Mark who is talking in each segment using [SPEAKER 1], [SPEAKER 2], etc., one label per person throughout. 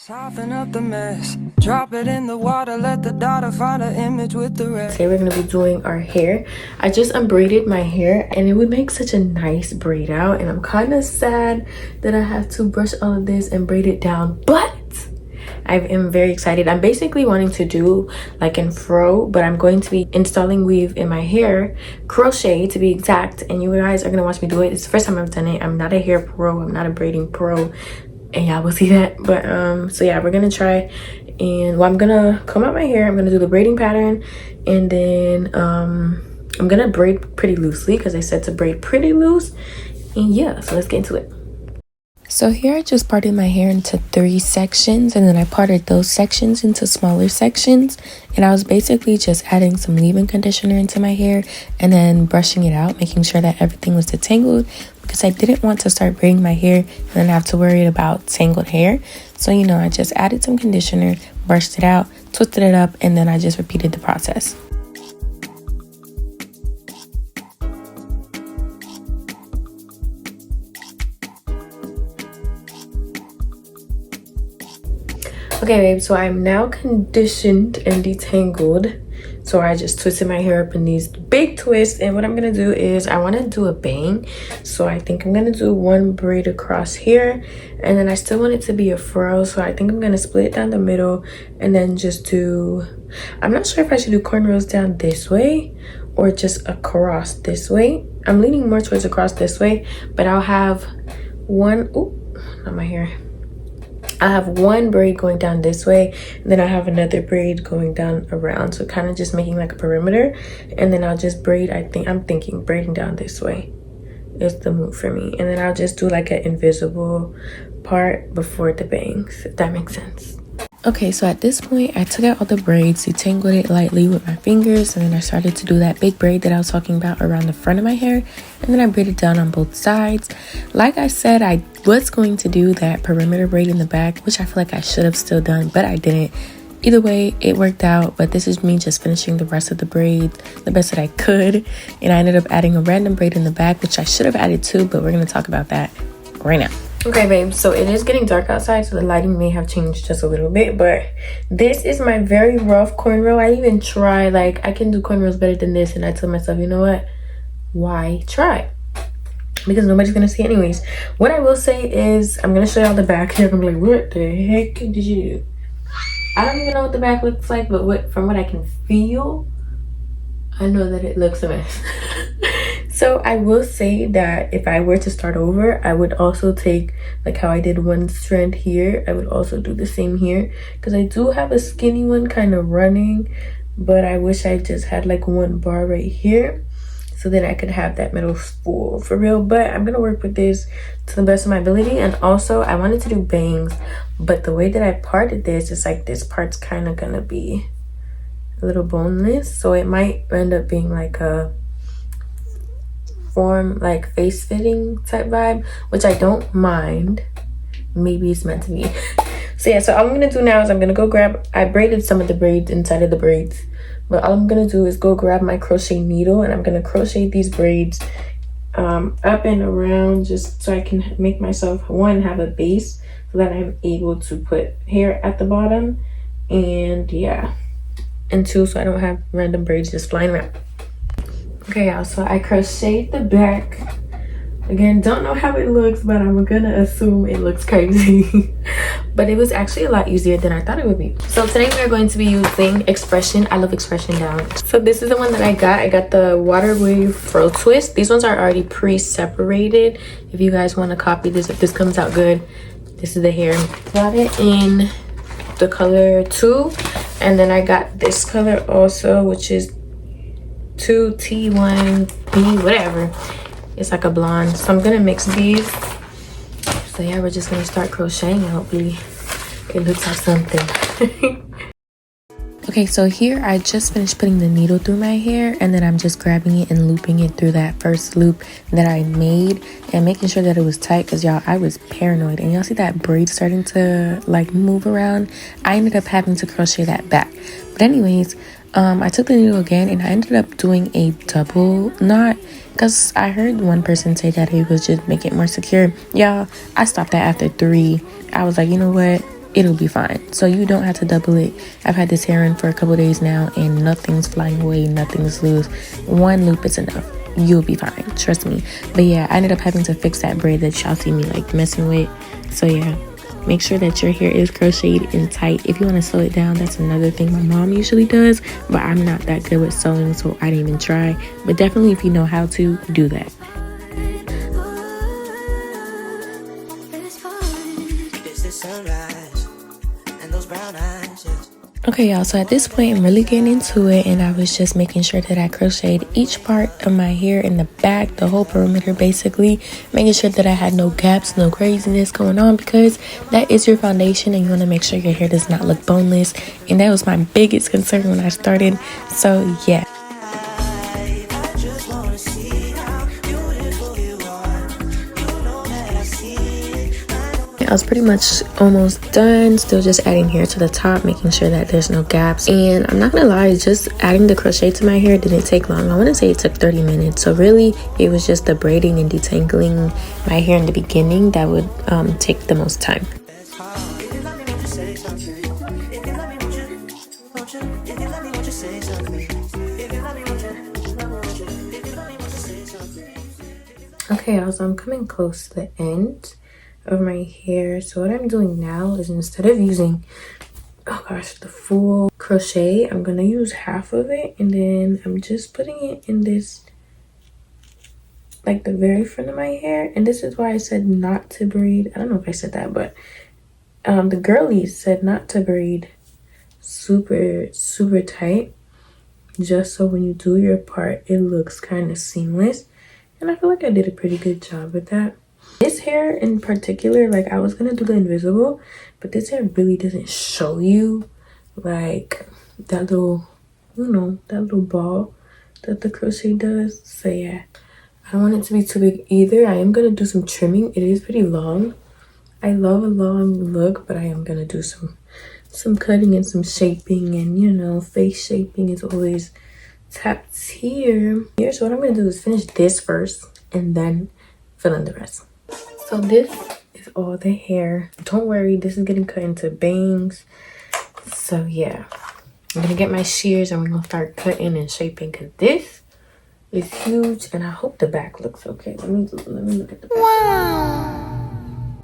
[SPEAKER 1] Soften up the mess, drop it in the water, let the daughter find an image with the rest.
[SPEAKER 2] Today we're going to be doing our hair. I just unbraided my hair and it would make such a nice braid out, and I'm kind of sad that I have to brush all of this and braid it down, but I am very excited. I'm basically wanting to do like an Afro, but I'm going to be installing weave in my hair, crochet to be exact, and you guys are going to watch me do it. It's the first time I've done it. I'm not a hair pro, I'm not a braiding pro, and y'all will see that. But so yeah, we're gonna try. And I'm gonna comb out my hair, I'm gonna do the braiding pattern, and then I'm gonna braid pretty loosely because I said to braid pretty loose. And yeah, so let's get into it. So here I just parted my hair into 3 sections, and then I parted those sections into smaller sections, and I was basically just adding some leave-in conditioner into my hair and then brushing it out, making sure that everything was detangled, because I didn't want to start braiding my hair and then have to worry about tangled hair. So, you know, I just added some conditioner, brushed it out, twisted it up, and then I just repeated the process. Okay, babe, so I'm now conditioned and detangled. So I just twisted my hair up in these big twists, and what I'm gonna do is I want to do a bang. So I think I'm gonna do one braid across here, and then I still want it to be a fro, so I think I'm gonna split it down the middle and then just do, I'm not sure if I should do cornrows down this way or just across this way. I'm leaning more towards across this way, but I'll have one, oh, not my hair. I have one braid going down this way, and then I have another braid going down around, so kind of just making like a perimeter, and then I'll just braid. I'm thinking braiding down this way is the move for me, and then I'll just do like an invisible part before the bangs, if that makes sense. Okay, so at this point I took out all the braids, detangled it lightly with my fingers, and then I started to do that big braid that I was talking about around the front of my hair, and then I braided down on both sides. Like I said, I was going to do that perimeter braid in the back, which I feel like I should have still done, but I didn't. Either way, it worked out, but this is me just finishing the rest of the braids the best that I could, and I ended up adding a random braid in the back, which I should have added too, but we're going to talk about that right now. Okay, babe, so it is getting dark outside, so the lighting may have changed just a little bit, but this is my very rough cornrow. I even try, like, I can do cornrows better than this, and I tell myself, you know what, why try? Because nobody's gonna see anyways. What I will say is, I'm gonna show y'all the back here. I'm gonna be like, what the heck did you do? I don't even know what the back looks like, but from what I can feel, I know that it looks a mess. So I will say that if I were to start over, I would also take, like how I did one strand here, I would also do the same here, because I do have a skinny one kind of running, but I wish I just had like one bar right here, so then I could have that middle spool for real. But I'm gonna work with this to the best of my ability. And also I wanted to do bangs, but the way that I parted this is like this part's kind of gonna be a little boneless, so it might end up being like a form, like face fitting type vibe, which I don't mind. Maybe it's meant to be. So yeah, so all I'm gonna do now is I'm gonna go grab, I braided some of the braids inside of the braids, but all I'm gonna do is go grab my crochet needle, and I'm gonna crochet these braids up and around, just so I can make myself, one, have a base so that I'm able to put hair at the bottom, and yeah, and two, so I don't have random braids just flying around. Okay, y'all, so I crocheted the back. Again, don't know how it looks, but I'm gonna assume it looks crazy. But it was actually a lot easier than I thought it would be. So today we're going to be using Expression. I love Expression down. So this is the one that I got. I got the Water Wave Fro Twist. These ones are already pre-separated. If you guys want to copy this, if this comes out good, this is the hair. Got it in the color 2. And then I got this color also, which is 2T1B, whatever. It's like a blonde, so I'm gonna mix these. So yeah, we're just gonna start crocheting, and hopefully it looks like something. Okay, so here I just finished putting the needle through my hair, and then I'm just grabbing it and looping it through that first loop that I made and making sure that it was tight, because y'all, I was paranoid. And y'all see that braid starting to like move around? I ended up having to crochet that back. But anyways, I took the needle again, and I ended up doing a double knot, because I heard one person say that it was just make it more secure. Y'all, I stopped that after 3. I was like, you know what, it'll be fine. So you don't have to double it. I've had this hair in for a couple days now and nothing's flying away, nothing's loose. One loop is enough. You'll be fine, trust me. But yeah, I ended up having to fix that braid that y'all see me like messing with. So yeah, make sure that your hair is crocheted and tight. If you want to sew it down, that's another thing my mom usually does, but I'm not that good with sewing, so I didn't even try. But definitely, if you know how to, do that. Okay, y'all, so at this point I'm really getting into it, and I was just making sure that I crocheted each part of my hair in the back, the whole perimeter basically, making sure that I had no gaps, no craziness going on, because that is your foundation and you want to make sure your hair does not look boneless, and that was my biggest concern when I started. So yeah. I was pretty much almost done, still just adding hair to the top, making sure that there's no gaps. And I'm not gonna lie, just adding the crochet to my hair didn't take long. I want to say it took 30 minutes. So really it was just the braiding and detangling my hair in the beginning that would take the most time. Okay, y'all, so I'm coming close to the end of my hair. So what I'm doing now is, instead of using, oh gosh, the full crochet, I'm gonna use half of it, and then I'm just putting it in this, like the very front of my hair. And this is why I said not to braid. I don't know if I said that, but the girlies said not to braid super tight, just so when you do your part it looks kind of seamless. And I feel like I did a pretty good job with that. This hair in particular, like I was gonna do the invisible, but this hair really doesn't show you like that little, you know, that little ball that the crochet does. So yeah, I don't want it to be too big either. I am gonna do some trimming. It is pretty long. I love a long look, but I am gonna do some cutting and some shaping, and you know, face shaping is always top tier. So what I'm gonna do is finish this first and then fill in the rest. So this is all the hair. Don't worry, this is getting cut into bangs. So yeah, I'm gonna get my shears and we're gonna start cutting and shaping, because this is huge, and I hope the back looks okay. Let me look at the back. Wow.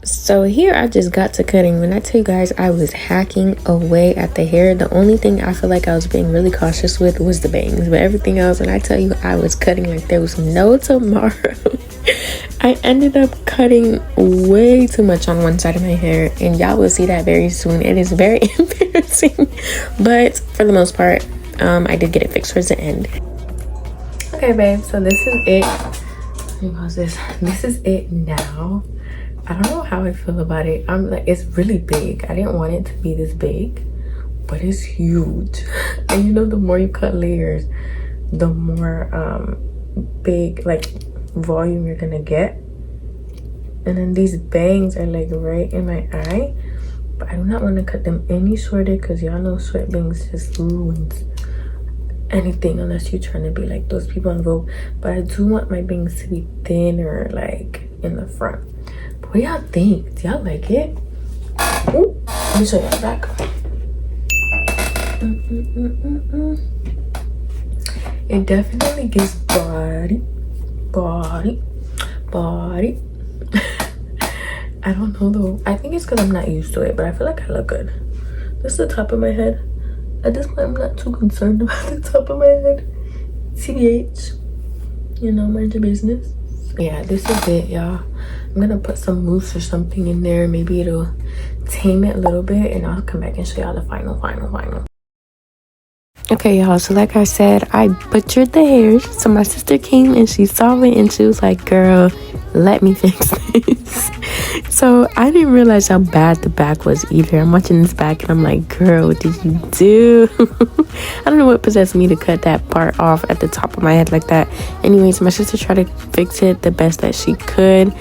[SPEAKER 2] So here I just got to cutting. When I tell you guys, I was hacking away at the hair. The only thing I feel like I was being really cautious with was the bangs, but everything else, when I tell you, I was cutting like there was no tomorrow. I ended up cutting way too much on one side of my hair, and y'all will see that very soon. It is very embarrassing, but for the most part, I did get it fixed towards the end. Okay, babe, so this is it. Let me pause this. This is it now. I don't know how I feel about it. I'm like, it's really big. I didn't want it to be this big, but it's huge. And you know, the more you cut layers, the more big, like, volume you're gonna get. And then these bangs are like right in my eye, but I do not want to cut them any shorter, because y'all know short bangs just ruins anything unless you're trying to be like those people on Vogue. But I do want my bangs to be thinner, like in the front. But what y'all think? Do y'all like it? Ooh, let me show you the back. It definitely gives body. I don't know though. I think it's because I'm not used to it, but I feel like I look good. This is the top of my head. At this point, I'm not too concerned about the top of my head. TBH, you know, mind your business. Yeah, this is it, y'all. I'm gonna put some mousse or something in there. Maybe it'll tame it a little bit, and I'll come back and show y'all the final. Okay, y'all, so like I said, I butchered the hair. So my sister came and she saw it and she was like, girl, let me fix this. So I didn't realize how bad the back was either. I'm watching this back and I'm like, girl, what did you do? I don't know what possessed me to cut that part off at the top of my head like that. Anyways, my sister tried to fix it the best that she could.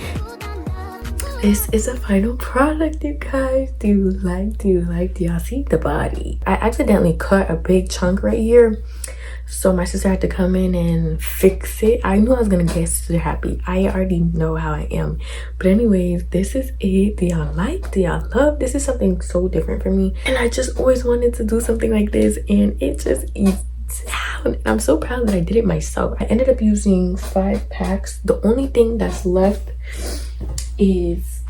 [SPEAKER 2] this is a final product, you guys. Do y'all see the body? I accidentally cut a big chunk right here, so my sister had to come in and fix it. I knew I was gonna get sister happy. I already know how I am. But anyways, this is it. Do y'all like? Do y'all love? This is something so different for me, and I just always wanted to do something like this, and it just eats down. I'm so proud that I did it myself. I ended up using 5 packs. The only thing that's left is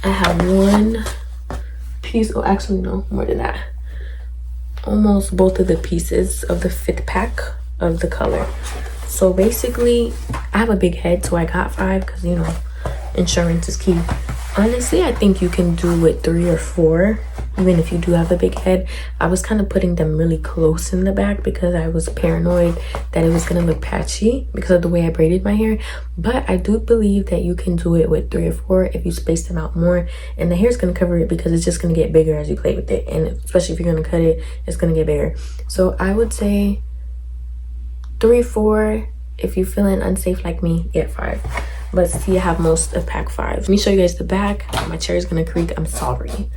[SPEAKER 2] I have 1 piece. Oh, actually no, more than that. Almost both of the pieces of the 5th pack of the color. So basically I have a big head, so I got 5 because, you know, insurance is key. Honestly, I think you can do it 3 or 4, even if you do have a big head. I was kind of putting them really close in the back because I was paranoid that it was gonna look patchy because of the way I braided my hair. But I do believe that you can do it with 3 or 4 if you space them out more, and the hair is gonna cover it because it's just gonna get bigger as you play with it, and especially if you're gonna cut it, it's gonna get bigger. So I would say 3, 4. If you're feeling unsafe like me, get 5. But see, I have most of pack 5. Let me show you guys the back. My chair is gonna creak. I'm sorry.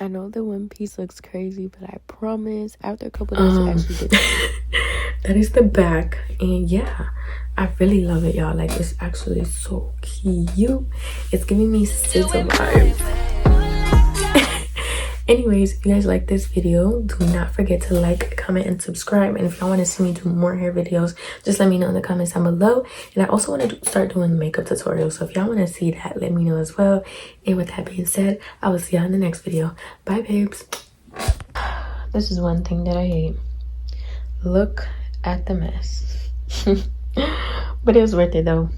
[SPEAKER 2] I know the one piece looks crazy, but I promise after a couple days it actually did. That is the back, and yeah, I really love it, y'all. Like, it's actually so cute. It's giving me sizzle vibes. Anyways, if you guys like this video, do not forget to like, comment, and subscribe. And if y'all want to see me do more hair videos, just let me know in the comments down below. And I also want to start doing makeup tutorials, so if y'all want to see that, let me know as well. And with that being said, I will see y'all in the next video. Bye, babes. This is one thing that I hate. Look at the mess. But it was worth it though.